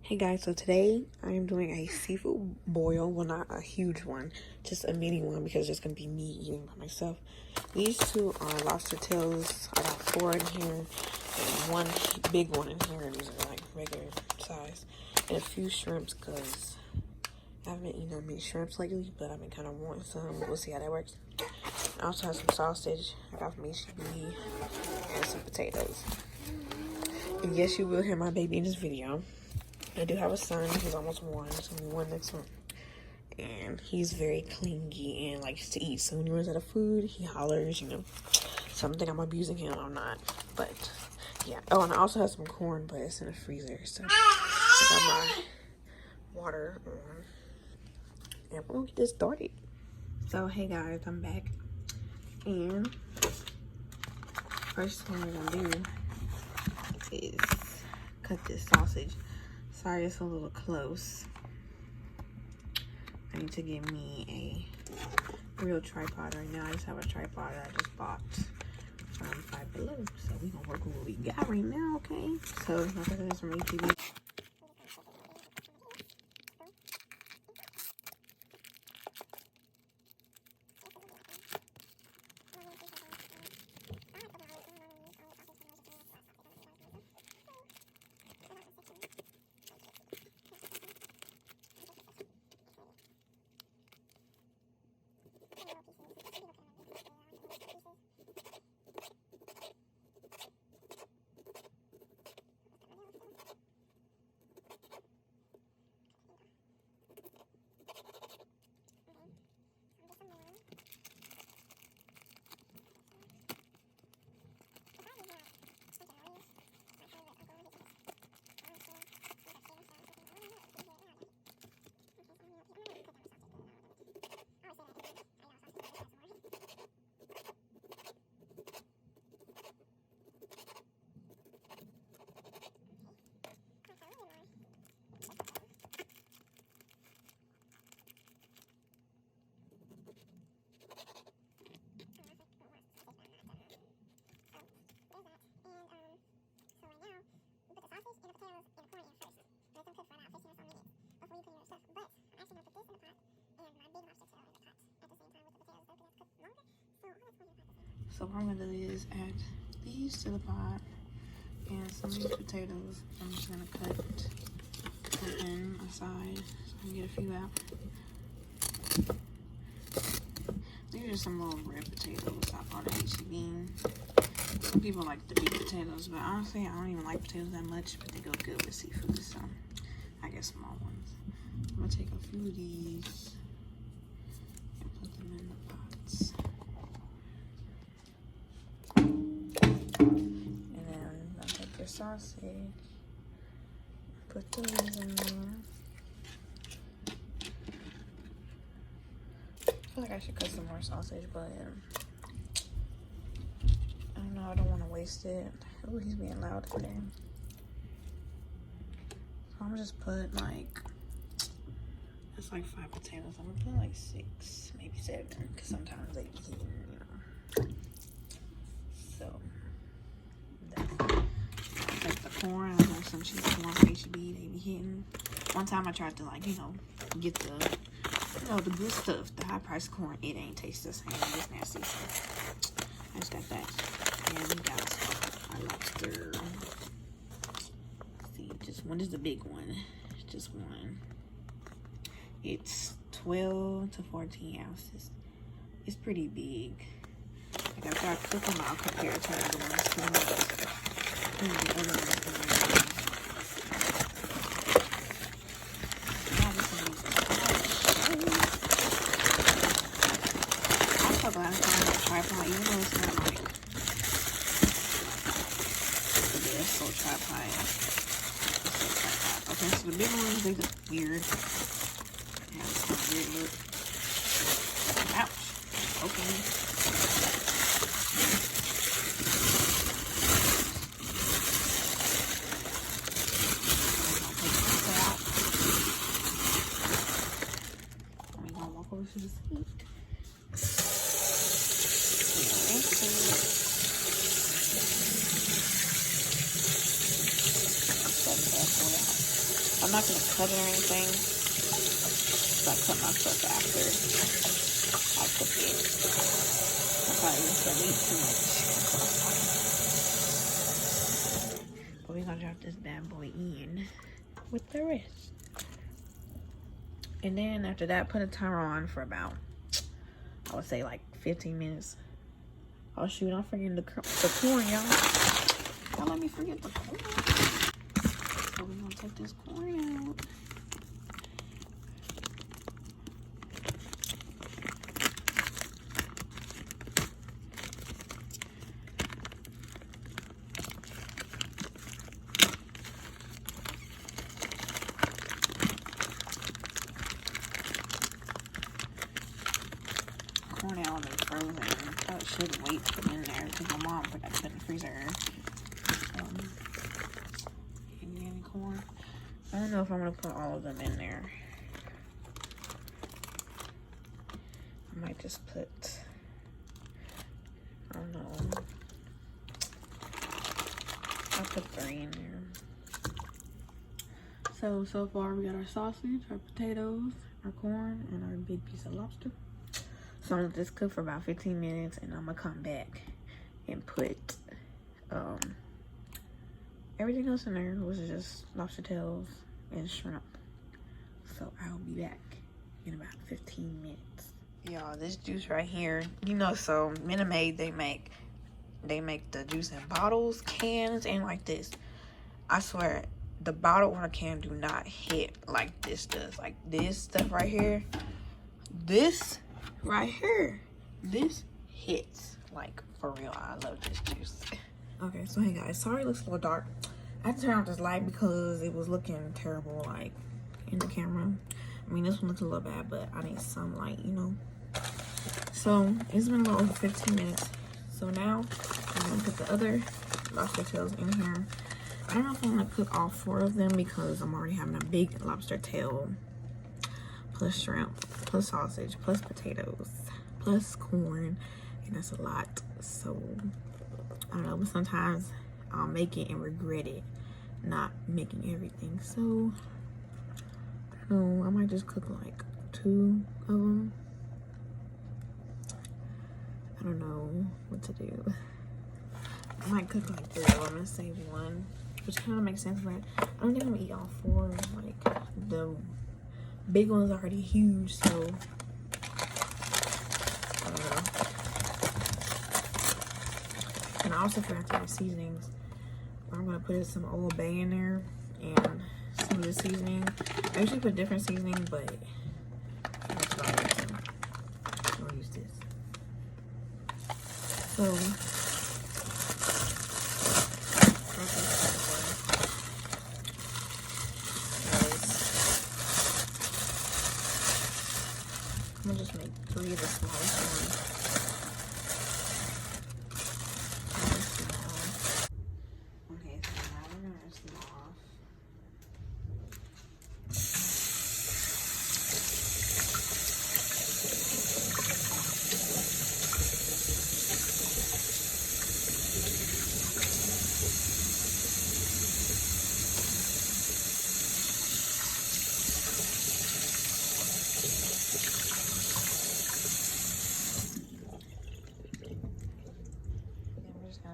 Hey guys, so today I am doing a seafood boil. Well, not a huge one, just a mini one because it's going to be me eating by myself. These two are lobster tails. I got 4 in here and one big one in here. These are like regular size. And a few shrimps because I haven't been eating that many shrimps lately, but I've been kind of wanting some. We'll see how that works. I also have some sausage I got from HEB and some potatoes. And yes, you will hear my baby in this video. I do have a son. He's almost 1. He's gonna be 1 next month. And he's very clingy and likes to eat. So when he runs out of food, he hollers, you know. So I'm thinking I'm abusing him. I'm not. But, yeah. Oh, and I also have some corn, but it's in the freezer. So I got my water on. And we'll get this started. So, hey guys, I'm back. And first thing we're going to do is cut this sausage. Sorry, it's a little close. I need to get me a real tripod right now. I just have a tripod that I just bought from Five Below. So we're gonna work with what we got right now, okay? So like I said, it's from HEB. So what I'm gonna do is add these to the pot and some of these potatoes. I'm just gonna cut open aside so I can get a few out. These are just some little red potatoes I bought at HEB. Some people like the big potatoes, but honestly, I don't even like potatoes that much, but they go good with seafood, so I get small ones. I'm gonna take a few of these and put them in the pots. And then I'll take your sausage, put those in there. I feel like I should cut some more sausage, but I don't know, I don't want to waste it. Oh, he's being loud today. So I'm gonna just put like, that's like 5 potatoes. I'm gonna put like 6, maybe 7, because sometimes they be eating, you know. So, I'll take the corn. I got some cheese corn from HEB. They be hitting. One time I tried to, like, you know, get the, you know, the good stuff, the high price corn. It ain't taste the same. It's nasty. So I just got that. And we got our lobster. See, just one is the big one. Just one. It's 12 to 14 ounces. It's pretty big. Like after I cook them, I'll compare it to the other ones. The other ones. I'm so glad I found that tripod, even though it's not like the best full tripod. Okay, so the big ones, they look weird. Yeah, this weird look. Ouch. Okay. Over to the sink. I'm not gonna cut it or anything. So I cut my stuff after I cook it. I probably just gonna eat too much. But we're gonna drop this bad boy in with the rest. And then after that, put a timer on for about, I would say like 15 minutes. Oh shoot, I'm forgetting the corn, y'all. Y'all let me forget the corn. So we're gonna take this corn out. Corn out and frozen. I should wait to put it in there because my mom put that in the freezer. Any corn. I don't know if I'm gonna put all of them in there. I might just put, I don't know. I'll put 3 in there. So far we got our sausage, our potatoes, our corn, and our big piece of lobster. So I'm gonna just cook for about 15 minutes and I'm gonna come back and put everything else in there, which is just lobster tails and shrimp. So I'll be back in about 15 minutes. Y'all, this juice right here, you know, so Minute Maid, they make the juice in bottles, cans, and like this. I swear, the bottle or the can do not hit like this does. Like this stuff right here, this right here, this hits like for real. I love this juice. Okay, so hey guys, sorry it looks a little dark. I had to turn off this light because it was looking terrible like in the camera. I mean, this one looks a little bad, but I need some light, you know. So it's been a little over 15 minutes. So now I'm gonna put the other lobster tails in here. I don't know if I'm gonna cook all 4 of them because I'm already having a big lobster tail, plus shrimp, plus sausage, plus potatoes, plus corn, and that's a lot. So I don't know, but sometimes I'll make it and regret it not making everything. So I don't know, I might just cook like 2 of them. I don't know what to do. I might cook like 3 of them and save 1, which kind of makes sense, but I don't think I'm gonna eat all 4. Like the big one's already huge, so I don't know. And I also forgot to add seasonings. I'm gonna put some Old Bay in there and some of the seasoning. I usually put different seasoning, but that's what I'm using. I'll use this. So I'm gonna just make 3 of the smallest ones. Okay, so now we're gonna rinse them off.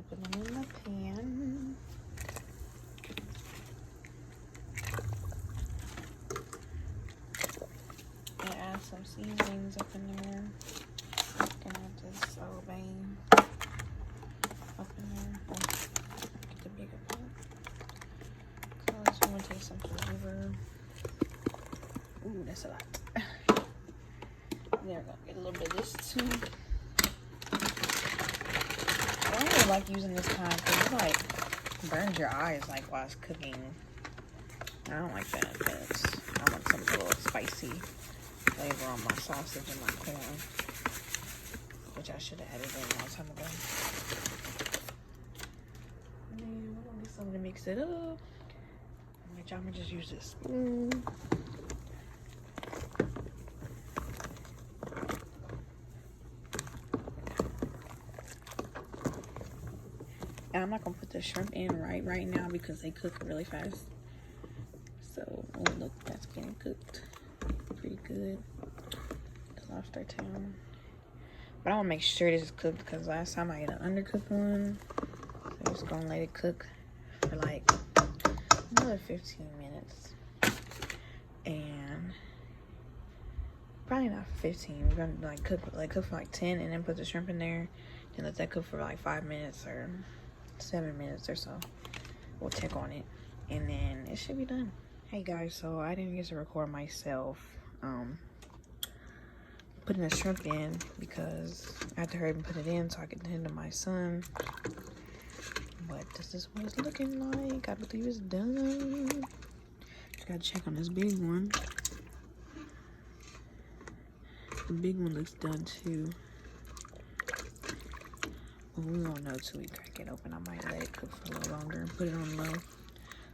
Put them in the pan. And add some seasonings up in there. Gonna add this Old Bay up in there. Oh, get the bigger pot. Cause I'm gonna take some flavor. Ooh, that's a lot. There we go. Get a little bit of this too. I don't really like using this kind because it like burns your eyes like while it's cooking. I don't like that because I want some little spicy flavor on my sausage and my corn, which I should have added in a long time ago. And then we're gonna get something to mix it up. Which I'm gonna just use this spoon. And I'm not gonna put the shrimp in right now because they cook really fast. So, oh, look, that's getting cooked pretty good. The lobster tail. But I want to make sure this is cooked because last time I ate an undercooked one. So I'm just gonna let it cook for like another 15 minutes. And probably not 15. We're gonna like cook for like 10 and then put the shrimp in there. And let that cook for like 5 minutes or 7 minutes or so. We'll check on it. And then it should be done. Hey guys, so I didn't get to record myself putting the shrimp in because I had to hurry and put it in so I could tend to my son. But this is what it's looking like. I believe it's done. Just gotta check on this big one. The big one looks done too. But we won't know till we crack it open. I might let it cook for a little longer and put it on low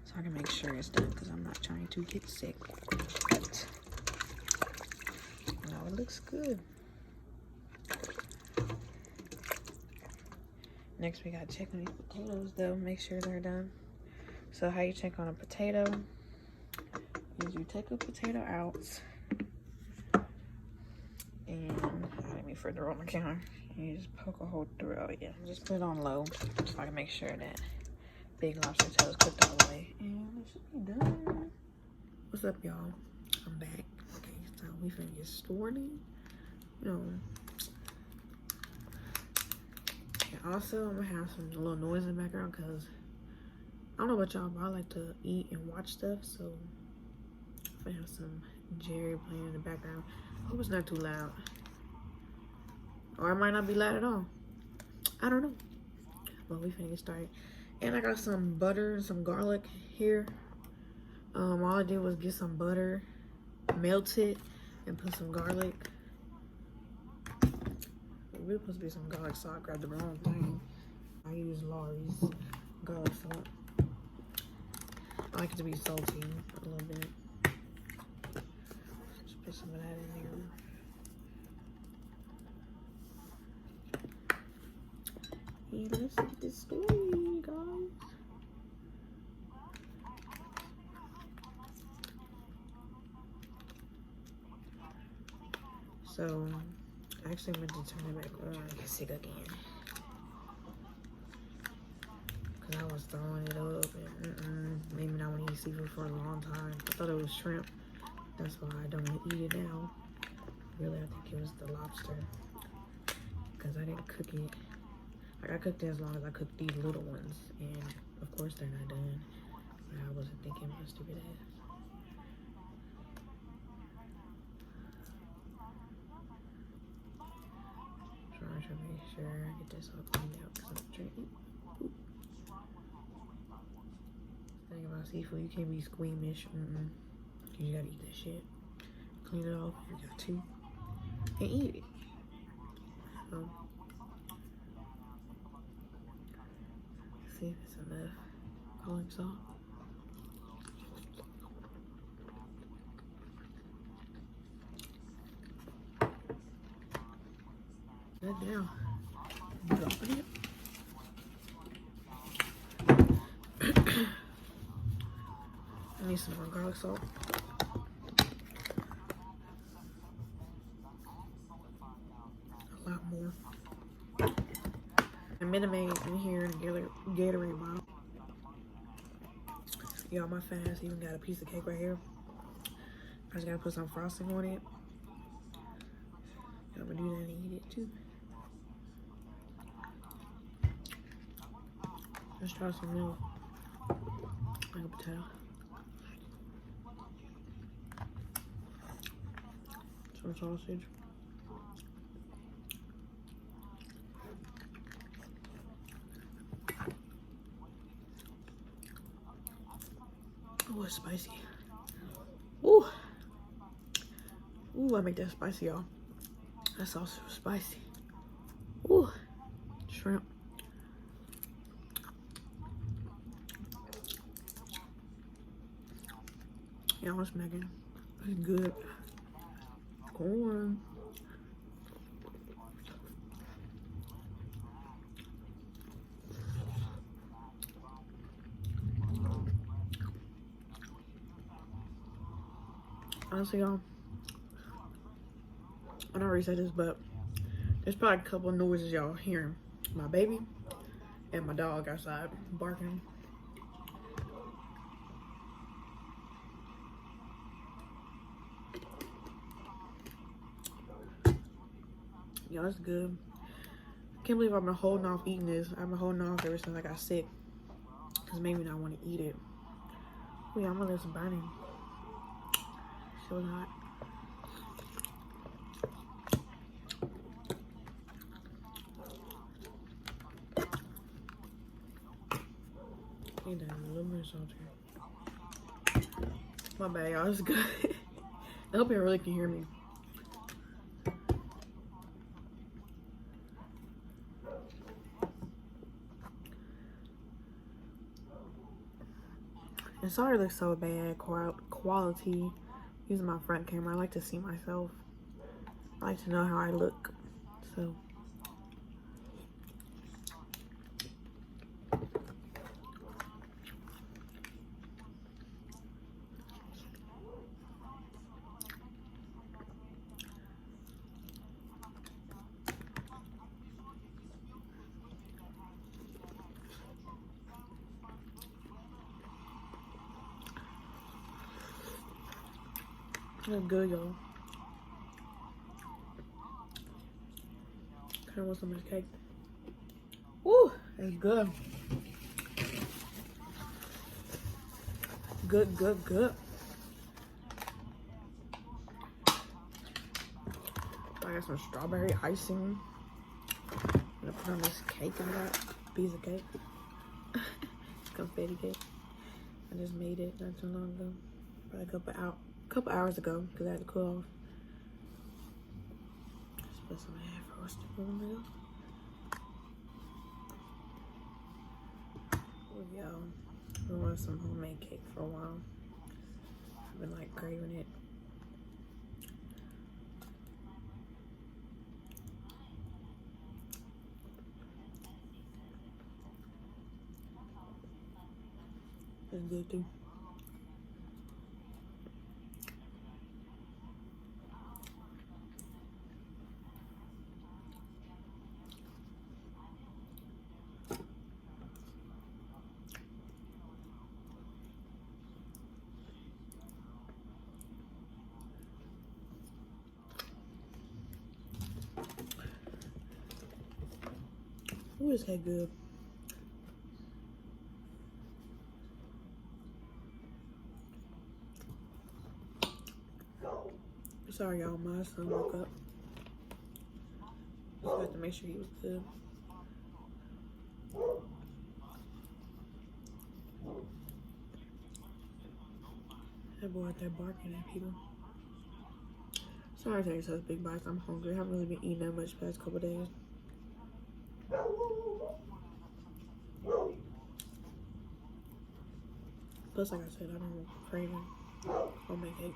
so I can make sure it's done because I'm not trying to get sick. But no, it looks good. Next, we gotta check on these potatoes though, make sure they're done. So how you check on a potato is you take a potato out and let me further roll my camera. And you just poke a hole through it. Oh yeah, just put it on low so I can make sure that big lobster tail is cooked all the way. And it should be done. What's up, y'all? I'm back. Okay, so we finna get started. You know. And also, I'm gonna have some little noise in the background because I don't know about y'all, but I like to eat and watch stuff. So I'm gonna have some Jerry playing in the background. I hope it's not too loud. Or it might not be loud at all. I don't know. But we finna get started. And I got some butter and some garlic here. All I did was get some butter, melt it, and put some garlic. It really supposed to be some garlic salt. I grabbed the wrong thing. I use Laurie's garlic salt. I like it to be salty a little bit. Just put some of that in there. And let's get this started, guys. So, I actually meant to turn it back on. I can see it again. Because I was throwing it up and maybe not want to eat seafood for a long time. I thought it was shrimp. That's why I don't want to eat it now. Really, I think it was the lobster. Because I didn't cook it. Like, I cooked it as long as I cooked these little ones. And, of course, they're not done. But I wasn't thinking my stupid ass. Trying to make sure I get this all cleaned out because I'm drinking. Thing about seafood, you can't be squeamish. You gotta eat that shit. Clean it off if you got to. And eat it. So, see if it's enough garlic salt. That down. Dropping it. I need some more garlic salt. A lot more. A Minute Maid in here in a Gatorade bottle. Y'all, my fat ass even got a piece of cake right here. I just gotta put some frosting on it. I'm gonna do that and eat it too. Let's try some milk. Like a potato. Some sausage. Oh, it's spicy. Ooh. Ooh, I make that spicy, y'all. That sauce was spicy. Ooh. Shrimp. Y'all smacking. It's good. Corn. Honestly, y'all, I don't already said this, but there's probably a couple of noises y'all hearing. My baby and my dog outside barking. Y'all, it's good. I can't believe I've been holding off eating this. I've been holding off ever since I got sick. Because maybe not want to eat it. Oh yeah, I'm gonna let some burning. So hot. Need that a little bit of salt here. My bad, y'all. It's good. I hope you really can hear me. And sorry it looks so bad quality using my front camera. I like to see myself. I like to know how I look. So that's good, y'all. I want so much cake. Woo, that's good. Good, good, good. I got some strawberry icing. I'm gonna put on this cake I got. Piece of cake. Confetti cake. I just made it not too long ago. Probably a couple hours ago because I had to cool off. Just put some half frosting in the middle. Oh, yo. I want some homemade cake for a while. I've been like craving it. It's good too. Ooh, this cake good. Sorry, y'all. My son woke up. Just had to make sure he was good. That boy out there barking at people. Sorry to take such big bites. I'm hungry. I haven't really been eating that much past couple days. Plus, like I said, I've been craving homemade cake.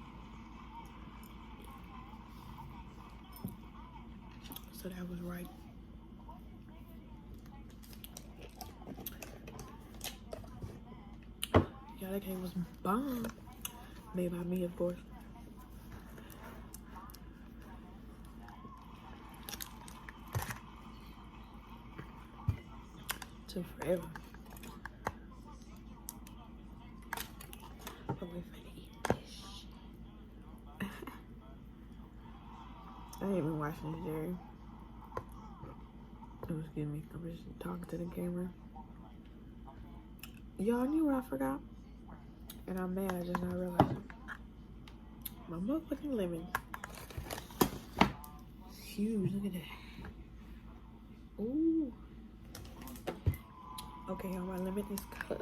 So that was right. Yeah, that cake was bomb. Made by me, of course. Took forever. But we're finna eat this. I ain't been watching the Jerry. Oh, excuse me. I'm just talking to the camera. Y'all knew what I forgot? And I'm mad, I just not realized it. My motherfucking lemon. It's huge, look at that. Ooh. Okay, y'all, my lemon is cut.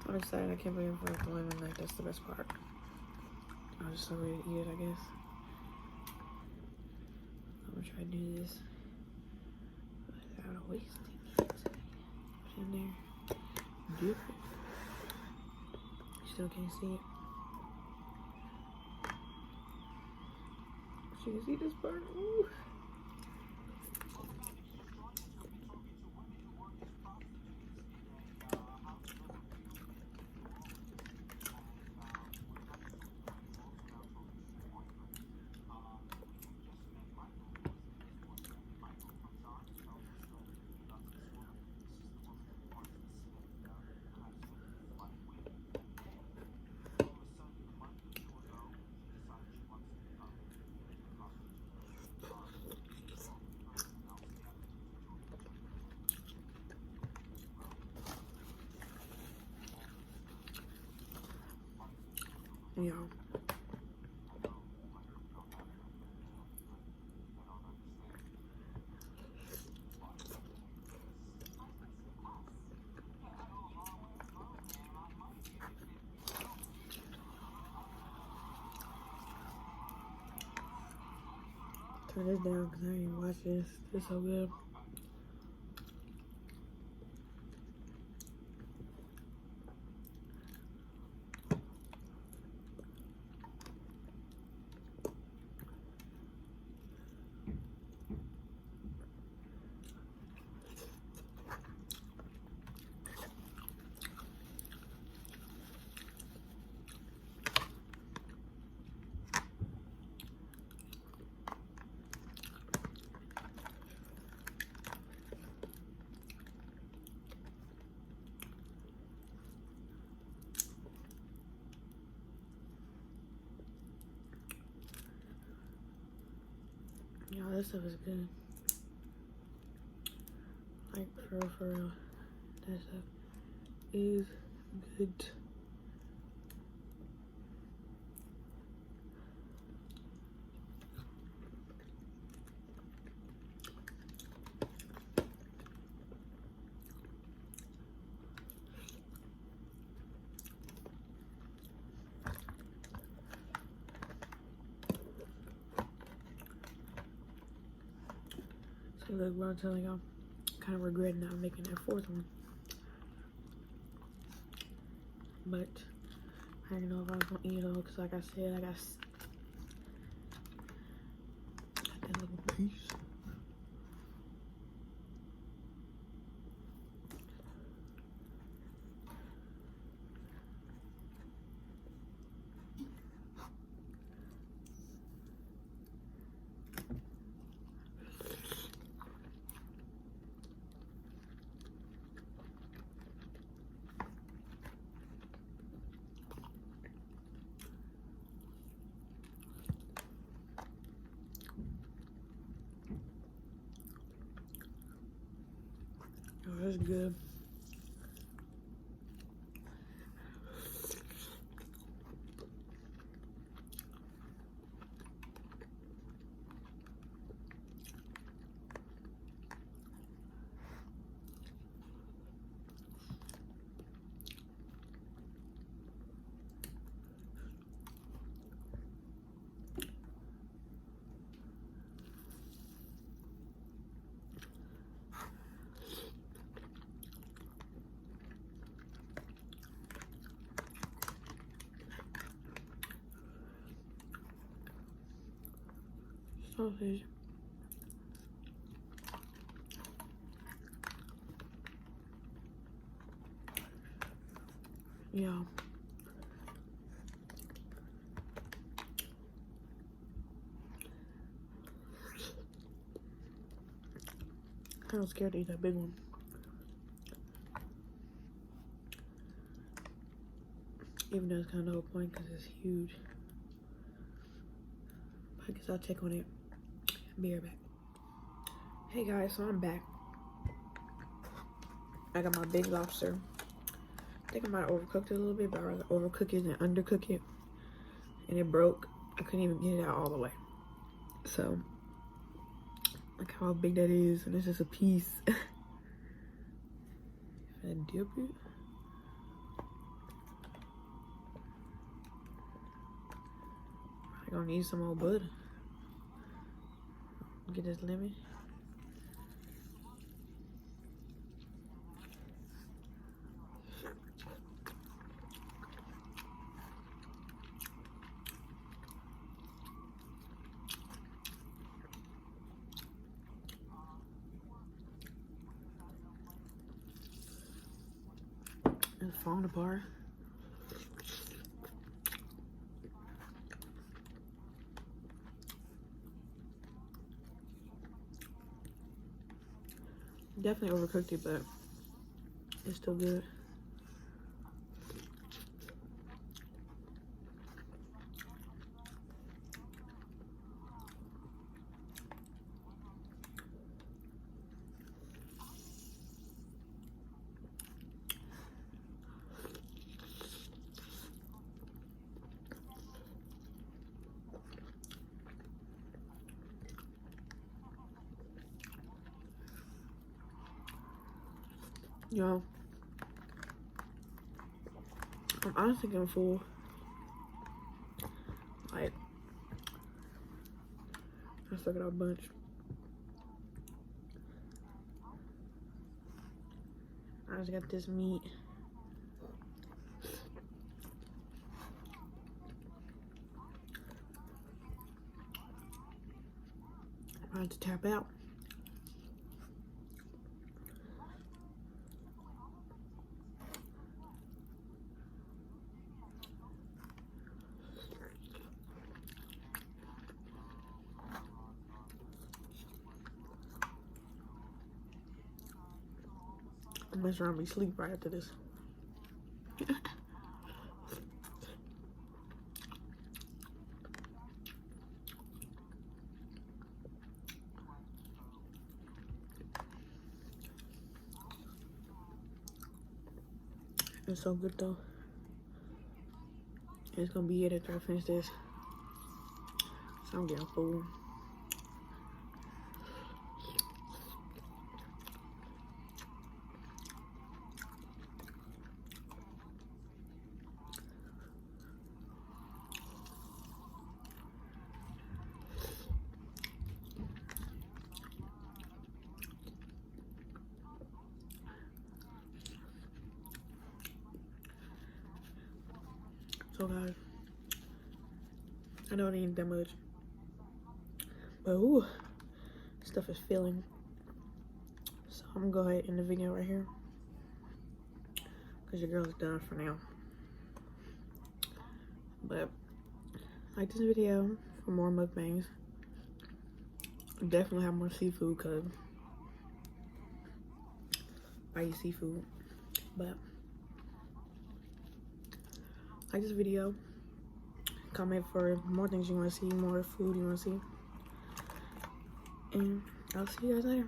I'm excited, I can't believe I'm the lemon, like that's the best part. I'm just so ready to eat it, I guess. I'm gonna try to do this without wasting it. Put it in there. Dip it. Still can't see it. You can see this part. Ooh. Y'all. Turn this down because I ain't watch this. It's so good. Y'all, this stuff is good. Like, for real. That stuff is good. So look, what I'm telling y'all, kind of regret not making that fourth one. But I didn't know if I was gonna eat it all because, like I said, I got that little piece. Oh, that's good. Sausage. Yeah. I was scared to eat that big one. Even though it's kind of no point because it's huge. But I guess I'll check on it. Be right back. Hey guys, so I'm back. I got my big lobster. I think I might have overcooked it a little bit, but I'd rather overcook it than undercook it. And it broke. I couldn't even get it out all the way. So, look how big that is. And it's just a piece. And dip it. I'm gonna need some more butter. Get this lemon. It's falling apart. Definitely overcooked it, but it's still good. Yo, I'm honestly getting full. Like, I stuck it out a bunch. I just got this meat. I'm about to tap out. I'm messing around and sleep right after this. It's so good though. It's gonna be it after I finish this. So I'm getting full. So guys, I know it ain't that much, but ooh, stuff is filling. So I'm gonna go ahead and end the video right here, cause your girl's done for now. But like this video for more mukbangs. Definitely have more seafood, cause I eat seafood. But like this video, comment for more things you want to see, more food you want to see, and I'll see you guys later.